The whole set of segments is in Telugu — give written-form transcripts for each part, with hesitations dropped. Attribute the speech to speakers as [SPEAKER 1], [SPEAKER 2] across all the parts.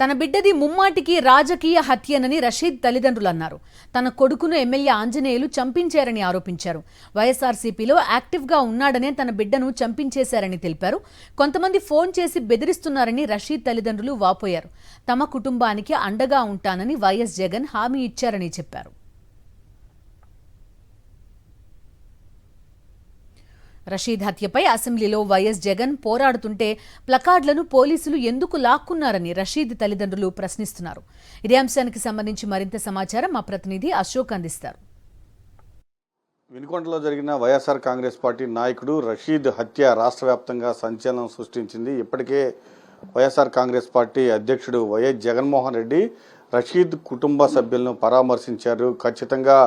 [SPEAKER 1] తన బిడ్డది ముమ్మాటికి రాజకీయ హత్యనని రషీద్ తల్లిదండ్రులు అన్నారు. తన కొడుకును ఎమ్మెల్యే ఆంజనేయులు చంపించారని ఆరోపించారు. వైఎస్ఆర్సీపీలో యాక్టివ్గా ఉన్నాడనే తన బిడ్డను చంపించేశారని తెలిపారు. కొంతమంది ఫోన్ చేసి బెదిరిస్తున్నారని రషీద్ తల్లిదండ్రులు వాపోయారు. తమ కుటుంబానికి అండగా ఉంటానని వైఎస్ జగన్ హామీ ఇచ్చారని చెప్పారు. రషీద్ హత్యపై అసెంబ్లీలో వైఎస్ జగన్ పోరాడుతుంటే ప్లకార్డులను పోలీసులు ఎందుకు లాక్కున్నారని రషీద్ తల్లిదండ్రులు ప్రశ్నిస్తున్నారు. ఇదే అంశానికి సంబంధించి మరింత సమాచారం మా ప్రతినిధి అశోక్ అందిస్తారు.
[SPEAKER 2] వినుకొండలో జరిగిన వైఎస్ఆర్ కాంగ్రెస్ పార్టీ నాయకుడు రషీద్ హత్య రాష్ట్ర వ్యాప్తంగా సంచలనం సృష్టించింది. ఇప్పటికే వైఎస్ఆర్ కాంగ్రెస్ పార్టీ అధ్యక్షుడు వైఎస్ జగన్మోహన్ రెడ్డి రషీద్ కుటుంబ సభ్యులను పరామర్శించారు. ఖచ్చితంగా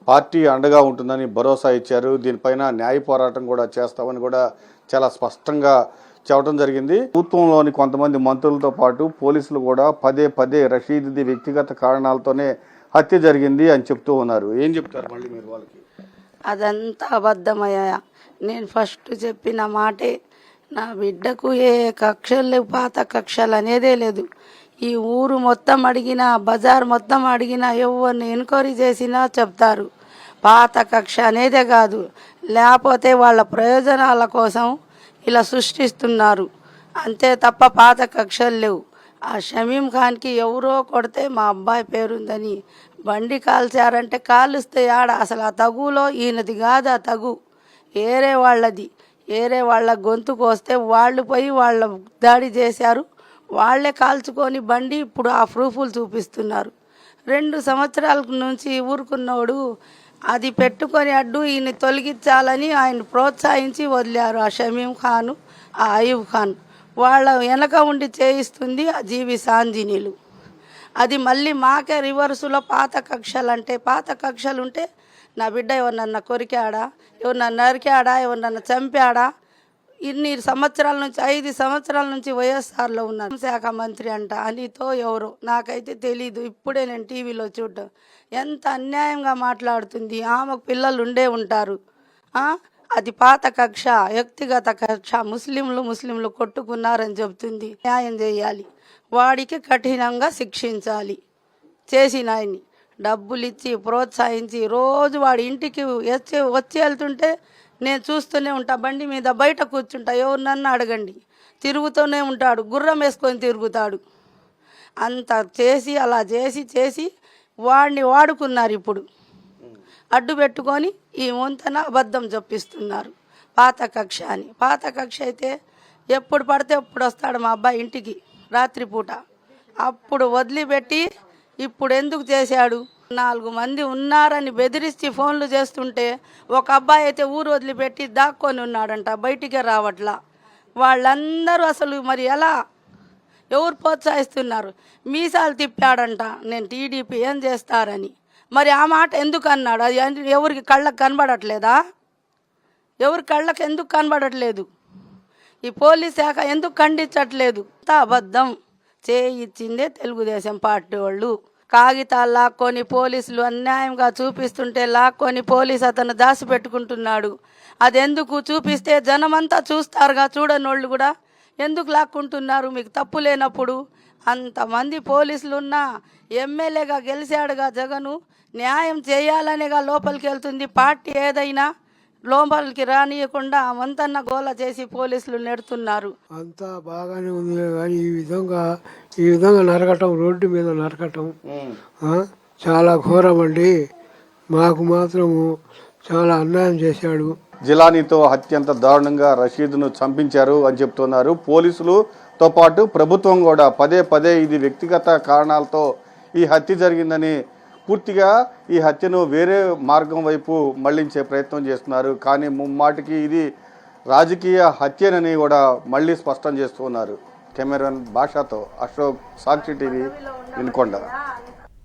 [SPEAKER 2] పార్టీ అండగా ఉంటుందని భరోసా ఇచ్చారు. దీనిపైన న్యాయ పోరాటం కూడా చేస్తామని కూడా చాలా స్పష్టంగా చెప్పడం జరిగింది. ప్రభుత్వంలోని కొంతమంది మంత్రులతో పాటు పోలీసులు కూడా పదే పదే రషీద్ది వ్యక్తిగత కారణాలతోనే హత్య జరిగింది అని చెప్తూ ఉన్నారు. ఏం చెప్తారు మళ్ళీ మీరు వాళ్ళకి?
[SPEAKER 3] అదంతా అబద్ధమయ్యా. నేను ఫస్ట్ చెప్పిన మాటే, నా బిడ్డకు ఏ కక్షలు లేవు, పాత కక్షలు అనేదే లేదు. ఈ ఊరు మొత్తం అడిగినా, బజార్ మొత్తం అడిగినా, ఎవరిని ఎంక్వైరీ చేసినా చెప్తారు పాత కక్ష అనేదే కాదు. లేకపోతే వాళ్ళ ప్రయోజనాల కోసం ఇలా సృష్టిస్తున్నారు అంతే తప్ప పాత కక్షలు లేవు. ఆ షమీం ఖాన్కి ఎవరో కొడితే మా అబ్బాయి పేరుందని బండి కాల్చారంటే కాలుస్తే ఆడ అసలు ఆ తగులో ఈయనది కాదు, ఆ తగు ఏరే వాళ్ళది. ఏరే వాళ్ళ గొంతు కోస్తే వాళ్ళు పోయి వాళ్ళ దాడి చేశారు. వాళ్లే కాల్చుకొని బండి ఇప్పుడు ఆ ప్రూఫ్లు చూపిస్తున్నారు. 2 సంవత్సరాల నుంచి ఊరుకున్నోడు అది పెట్టుకొని అడ్డు ఈయన తొలగించాలని ఆయన ప్రోత్సహించి వదిలారు. ఆ షమీం ఖాను, ఆ అయూబ్ ఖాన్ వాళ్ళ వెనక ఉండి చేయిస్తుంది ఆ జీవి సాంజినీలు. అది మళ్ళీ మాకే రివర్సులో పాత కక్షలు అంటే, పాత కక్షలు ఉంటే నా బిడ్డ ఎవరినన్నా కొరికాడా, ఎవరినన్నా నరికాడా, ఎవరినన్నా చంపాడా? ఇన్ని సంవత్సరాల నుంచి 5 సంవత్సరాల నుంచి వైఎస్ఆర్లో ఉన్నారు. శాఖ మంత్రి అంట అనితో ఎవరో నాకైతే తెలీదు. ఇప్పుడే నేను టీవీలో చూడటం ఎంత అన్యాయంగా మాట్లాడుతుంది. ఆమెకు పిల్లలు ఉండే ఉంటారు. అది పాత కక్ష, వ్యక్తిగత కక్ష. ముస్లింలు కొట్టుకున్నారని చెబుతుంది. న్యాయం చేయాలి, వాడికి కఠినంగా శిక్షించాలి. చేసిన ఆయన్ని డబ్బులు ఇచ్చి ప్రోత్సహించి రోజు వాడి ఇంటికి వచ్చి వెళ్తుంటే నేను చూస్తూనే ఉంటా. బండి మీద బయట కూర్చుంటా, ఎవరినన్నా అడగండి, తిరుగుతూనే ఉంటాడు, గుర్రం వేసుకొని తిరుగుతాడు. అంత చేసి అలా చేసి వాడిని వాడుకున్నారు. ఇప్పుడు అడ్డు పెట్టుకొని ఈ వంతన అబద్ధం చెప్పిస్తున్నారు పాత కక్ష అని. పాత కక్ష అయితే ఎప్పుడు పడితే అప్పుడు వస్తాడు మా అబ్బాయి ఇంటికి రాత్రిపూట. అప్పుడు వదిలిపెట్టి ఇప్పుడు ఎందుకు చేశాడు? 4 మంది ఉన్నారని బెదిరించి ఫోన్లు చేస్తుంటే ఒక అబ్బాయి అయితే ఊరు వదిలిపెట్టి దాక్కొని ఉన్నాడంట, బయటికే రావట్లా. వాళ్ళందరూ అసలు మరి ఎలా, ఎవరు ప్రోత్సహిస్తున్నారు? మీసాలు తిప్పాడంట నేను టీడీపీ ఏం చేస్తారని. మరి ఆ మాట ఎందుకు అన్నాడు? అది ఎవరికి కళ్ళకు కనబడట్లేదా? ఎవరి కళ్ళకు ఎందుకు కనబడట్లేదు? ఈ పోలీస్ శాఖ ఎందుకు ఖండించట్లేదు? అంత అబద్ధం చేయించిందే తెలుగుదేశం పార్టీ వాళ్ళు. కాగితాలు లాక్కొని పోలీసులు అన్యాయంగా చూపిస్తుంటే లాక్కొని పోలీసు అతను దాచిపెట్టుకుంటున్నాడు. అదెందుకు చూపిస్తే జనమంతా చూస్తారుగా, చూడనోళ్ళు కూడా ఎందుకు లాక్కుంటున్నారు? మీకు తప్పు లేనప్పుడు. అంతమంది పోలీసులు ఉన్నా ఎమ్మెల్యేగా గెలిచాడుగా జగను, న్యాయం చేయాలనేగా లోపలికి వెళ్తుంది. పార్టీ ఏదైనా లోపలికి రానియకుండా వంతన్న గోల చేసి పోలీసులు నెడుతున్నారు.
[SPEAKER 4] అంతా బాగానే ఉంది కానీ ఈ విధంగా నరకటం, రోడ్డు మీద నరకటం చాలా ఘోరం అండి. మాకు మాత్రము చాలా అన్యాయం చేశాడు.
[SPEAKER 2] జిలానీతో అత్యంత దారుణంగా రషీద్ను చంపించారు అని చెప్తున్నారు. పోలీసులతో పాటు ప్రభుత్వం కూడా పదే పదే ఇది వ్యక్తిగత కారణాలతో ఈ హత్య జరిగిందని, పూర్తిగా ఈ హత్యను వేరే మార్గం వైపు మళ్లించే ప్రయత్నం చేస్తున్నారు. కానీ ముమ్మాటికి ఇది రాజకీయ హత్యనని కూడా మళ్ళీ స్పష్టం చేస్తున్నారు. కెమెరామెన్ భాషతో అశోక్, సాక్షి టీవీ, వినుకొండ.